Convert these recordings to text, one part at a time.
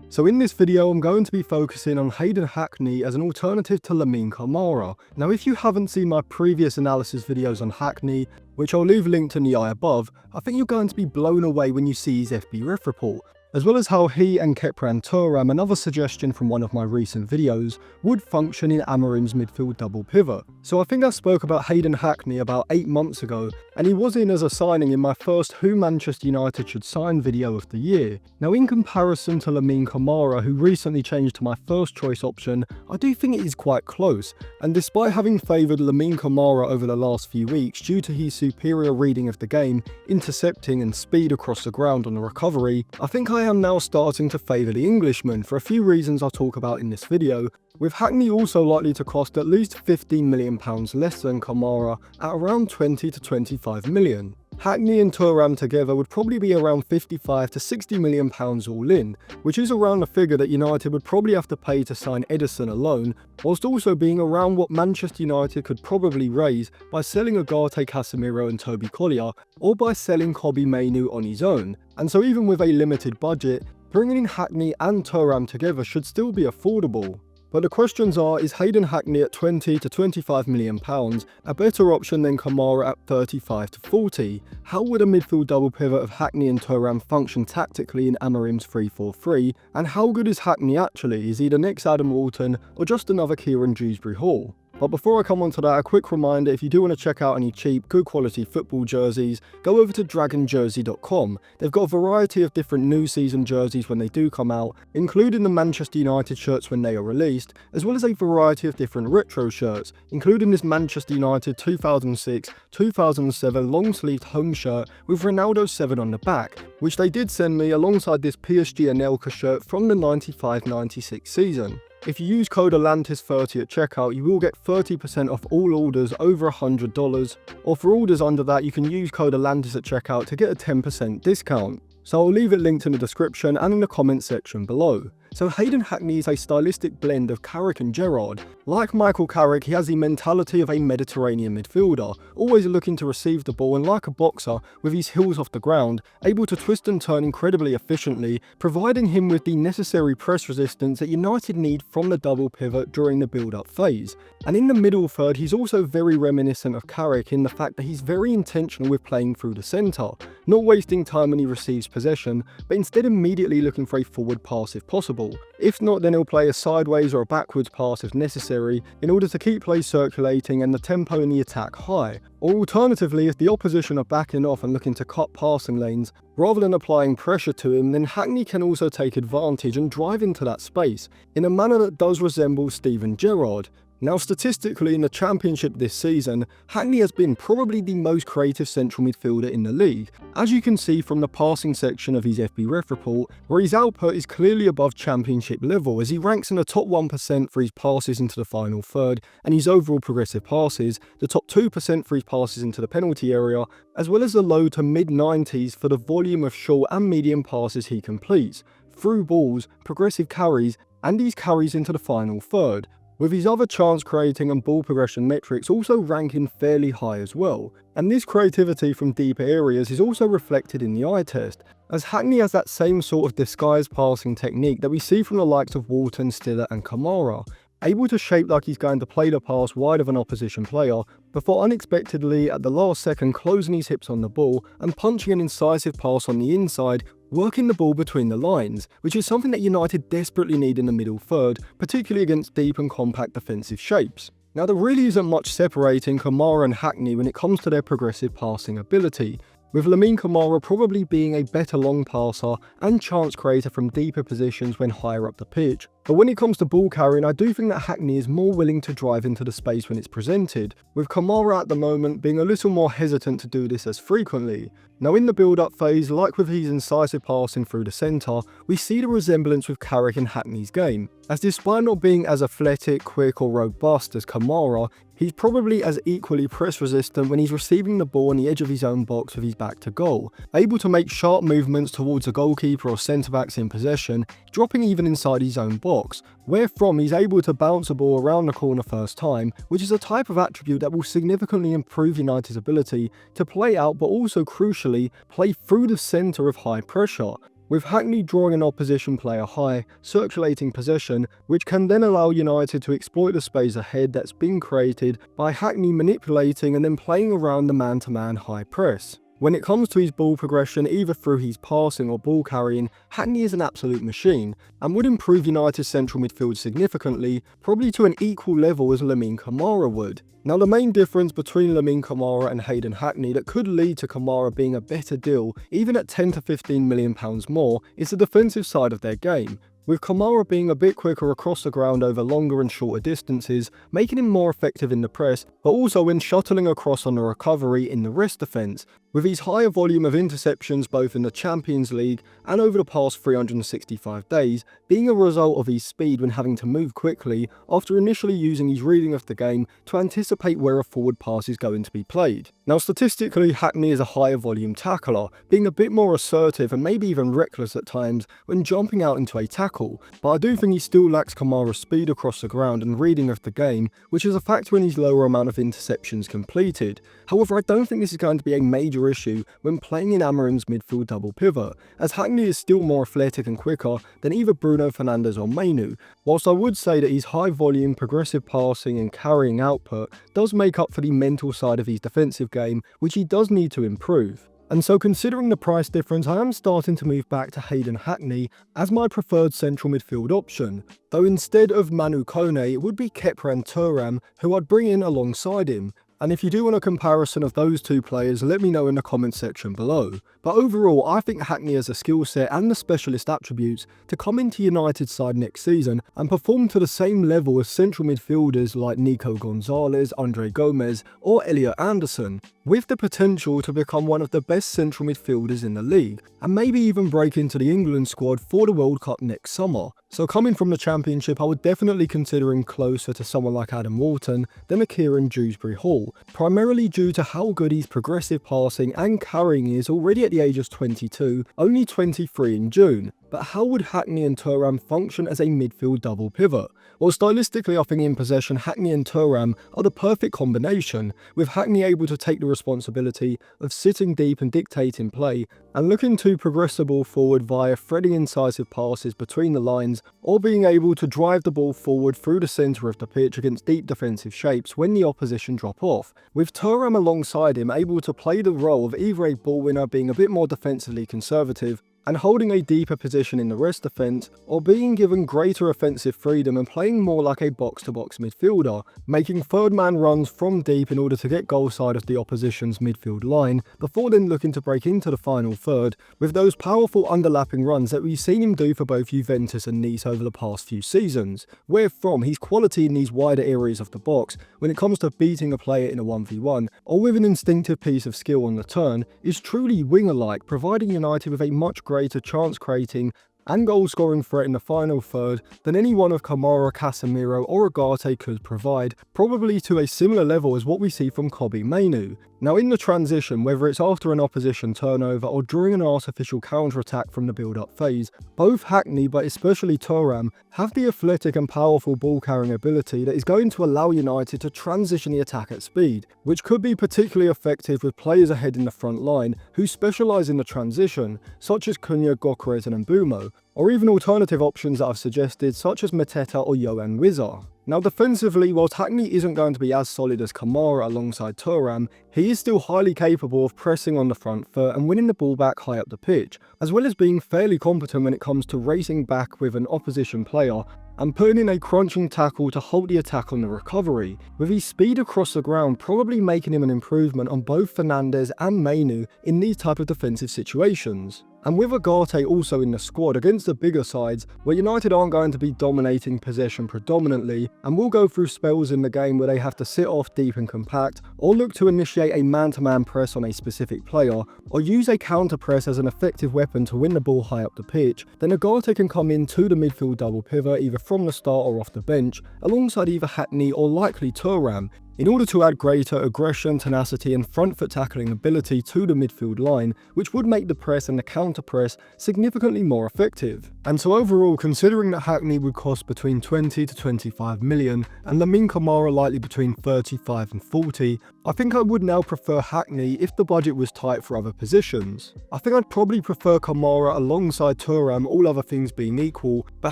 So in this video I'm going to be focusing on Hayden Hackney as an alternative to Lamine Camara. Now if you haven't seen my previous analysis videos on Hackney, which I'll leave linked in the eye above, I think you're going to be blown away when you see his FB ref report, as well as how he and Kepran Thuram, another suggestion from one of my recent videos, would function in Amorim's midfield double pivot. So I think I spoke about Hayden Hackney about 8 months ago, and he was in as a signing in my first Who Manchester United Should Sign video of the year. Now in comparison to Lamine Camara, who recently changed to my first choice option, I do think it is quite close, and despite having favoured Lamine Camara over the last few weeks due to his superior reading of the game, intercepting and speed across the ground on the recovery, I think I am now starting to favour the Englishman for a few reasons I'll talk about in this video, with Hackney also likely to cost at least £15 million less than Camara at around 20 to 25 million. Hackney and Thuram together would probably be around 55 to 60 million pounds all in, which is around the figure that United would probably have to pay to sign Ederson alone, whilst also being around what Manchester United could probably raise by selling Ugarte, Casemiro and Toby Collier, or by selling Kobbie Mainoo on his own. And so even with a limited budget, bringing in Hackney and Thuram together should still be affordable. But the questions are, is Hayden Hackney at 20 to 25 million pounds a better option than Camara at 35 to 40? How would a midfield double pivot of Hackney and Thuram function tactically in Amorim's 3-4-3? And how good is Hackney actually? Is he the next Adam Walton or just another Kieran Dewsbury-Hall? But before I come on to that, a quick reminder, if you do want to check out any cheap, good quality football jerseys, go over to dragonjersey.com. They've got a variety of different new season jerseys when they do come out, including the Manchester United shirts when they are released, as well as a variety of different retro shirts, including this Manchester United 2006-2007 long-sleeved home shirt with Ronaldo 7 on the back, which they did send me alongside this PSG Anelka shirt from the 95-96 season. If you use code ATLANTIS30 at checkout, you will get 30% off all orders over $100, or for orders under that, you can use code ATLANTIS at checkout to get a 10% discount. So I'll leave it linked in the description and in the comment section below. So Hayden Hackney is a stylistic blend of Carrick and Gerrard. Like Michael Carrick, he has the mentality of a Mediterranean midfielder, always looking to receive the ball and like a boxer, with his heels off the ground, able to twist and turn incredibly efficiently, providing him with the necessary press resistance that United need from the double pivot during the build-up phase. And in the middle third, he's also very reminiscent of Carrick in the fact that he's very intentional with playing through the centre, not wasting time when he receives possession, but instead immediately looking for a forward pass if possible. If not, then he'll play a sideways or a backwards pass if necessary, in order to keep play circulating and the tempo in the attack high. Or alternatively, if the opposition are backing off and looking to cut passing lanes, rather than applying pressure to him, then Hackney can also take advantage and drive into that space, in a manner that does resemble Steven Gerrard. Now statistically in the Championship this season, Hackney has been probably the most creative central midfielder in the league, as you can see from the passing section of his FB ref report, where his output is clearly above Championship level as he ranks in the top 1% for his passes into the final third and his overall progressive passes, the top 2% for his passes into the penalty area, as well as the low to mid-90s for the volume of short and medium passes he completes, through balls, progressive carries, and his carries into the final third, with his other chance creating and ball progression metrics also ranking fairly high as well. And this creativity from deeper areas is also reflected in the eye test, as Hackney has that same sort of disguised passing technique that we see from the likes of Walton, Stiller and Camara, able to shape like he's going to play the pass wide of an opposition player, before unexpectedly at the last second closing his hips on the ball and punching an incisive pass on the inside, working the ball between the lines, which is something that United desperately need in the middle third, particularly against deep and compact defensive shapes. Now there really isn't much separating Camara and Hackney when it comes to their progressive passing ability, with Lamine Camara probably being a better long passer and chance creator from deeper positions when higher up the pitch. But when it comes to ball carrying, I do think that Hackney is more willing to drive into the space when it's presented, with Camara at the moment being a little more hesitant to do this as frequently. Now in the build-up phase, like with his incisive passing through the centre, we see the resemblance with Carrick and Hackney's game, as despite not being as athletic, quick or robust as Camara, he's probably as equally press resistant when he's receiving the ball on the edge of his own box with his back to goal, able to make sharp movements towards a goalkeeper or centre-backs in possession, dropping even inside his own box, wherefrom he's able to bounce a ball around the corner first time, which is a type of attribute that will significantly improve United's ability to play out but also crucially play through the centre of high pressure. with Hackney drawing an opposition player high, circulating possession, which can then allow United to exploit the space ahead that's been created by Hackney manipulating and then playing around the man-to-man high press. When it comes to his ball progression, either through his passing or ball carrying, Hackney is an absolute machine, and would improve United's central midfield significantly, probably to an equal level as Lamine Camara would. Now, the main difference between Lamine Camara and Hayden Hackney that could lead to Camara being a better deal, even at £10 to £15 million more, is the defensive side of their game, with Camara being a bit quicker across the ground over longer and shorter distances, making him more effective in the press, but also when shuttling across on the recovery in the rest defence, with his higher volume of interceptions both in the Champions League and over the past 365 days being a result of his speed when having to move quickly after initially using his reading of the game to anticipate where a forward pass is going to be played. Now, statistically, Hackney is a higher volume tackler, being a bit more assertive and maybe even reckless at times when jumping out into a tackle, but I do think he still lacks Kamara's speed across the ground and reading of the game, which is a factor in his lower amount of interceptions completed. However, I don't think this is going to be a major issue when playing in Amorim's midfield double pivot, as Hackney is still more athletic and quicker than either Bruno Fernandes or Mainu, whilst I would say that his high volume, progressive passing and carrying output does make up for the mental side of his defensive game, which he does need to improve. And so, considering the price difference, I am starting to move back to Hayden Hackney as my preferred central midfield option, though instead of Manu Kone it would be Kepran Thuram who I'd bring in alongside him. And if you do want a comparison of those two players, let me know in the comments section below. But overall, I think Hackney has the skill set and the specialist attributes to come into United's side next season and perform to the same level as central midfielders like Nico Gonzalez, Andre Gomez or Elliot Anderson, with the potential to become one of the best central midfielders in the league, and maybe even break into the England squad for the World Cup next summer. So coming from the Championship, I would definitely consider him closer to someone like Adam Walton than a Kieran Dewsbury Hall, primarily due to how good his progressive passing and carrying is already at the age of 22, only 23 in June. But how would Hackney and Thuram function as a midfield double pivot? Well, stylistically, I think in possession, Hackney and Thuram are the perfect combination, with Hackney able to take the responsibility of sitting deep and dictating play, and looking to progress the ball forward via threading incisive passes between the lines, or being able to drive the ball forward through the centre of the pitch against deep defensive shapes when the opposition drop off, with Thuram alongside him able to play the role of either a ball winner being a bit more defensively conservative, and holding a deeper position in the rest defence, or being given greater offensive freedom and playing more like a box-to-box midfielder, making third-man runs from deep in order to get goal side of the opposition's midfield line, before then looking to break into the final third, with those powerful underlapping runs that we've seen him do for both Juventus and Nice over the past few seasons, where from his quality in these wider areas of the box, when it comes to beating a player in a 1v1, or with an instinctive piece of skill on the turn, is truly winger-like, providing United with a much greater chance creating and goal scoring threat in the final third than any one of Camara, Casemiro or Ugarte could provide, probably to a similar level as what we see from Kobbie Mainoo. Now in the transition, whether it's after an opposition turnover or during an artificial counter-attack from the build-up phase, both Hackney, but especially Thuram, have the athletic and powerful ball-carrying ability that is going to allow United to transition the attack at speed, which could be particularly effective with players ahead in the front line who specialise in the transition, such as Cunha, Gyökeres and Mbeumo, or even alternative options that I've suggested such as Mateta or Yohan Wissa. Now defensively, whilst Hackney isn't going to be as solid as Camara alongside Thuram, he is still highly capable of pressing on the front foot and winning the ball back high up the pitch, as well as being fairly competent when it comes to racing back with an opposition player and putting in a crunching tackle to halt the attack on the recovery, with his speed across the ground probably making him an improvement on both Fernandes and Mainoo in these type of defensive situations. And with Ugarte also in the squad against the bigger sides, where United aren't going to be dominating possession predominantly, and will go through spells in the game where they have to sit off deep and compact, or look to initiate a man-to-man press on a specific player, or use a counter-press as an effective weapon to win the ball high up the pitch, then Ugarte can come in to the midfield double pivot either from the start or off the bench, alongside either Hackney or likely Thuram, in order to add greater aggression, tenacity and front foot tackling ability to the midfield line, which would make the press and the counter press significantly more effective. And so overall, considering that Hackney would cost between 20 to 25 million and Lamine Camara likely between 35 and 40, I think I would now prefer Hackney if the budget was tight for other positions. I think I'd probably prefer Camara alongside Thuram, all other things being equal, but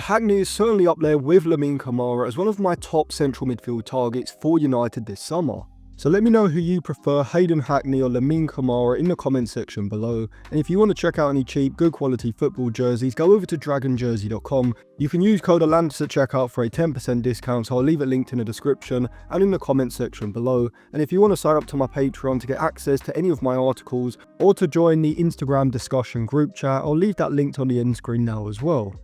Hackney is certainly up there with Lamine Camara as one of my top central midfield targets for United this summer. So let me know who you prefer, Hayden Hackney or Lamine Camara, in the comment section below. And if you want to check out any cheap, good quality football jerseys, go over to dragonjersey.com. You can use code Atlantis at checkout for a 10% discount, so I'll leave it linked in the description and in the comment section below. And if you want to sign up to my Patreon to get access to any of my articles or to join the Instagram discussion group chat, I'll leave that linked on the end screen now as well.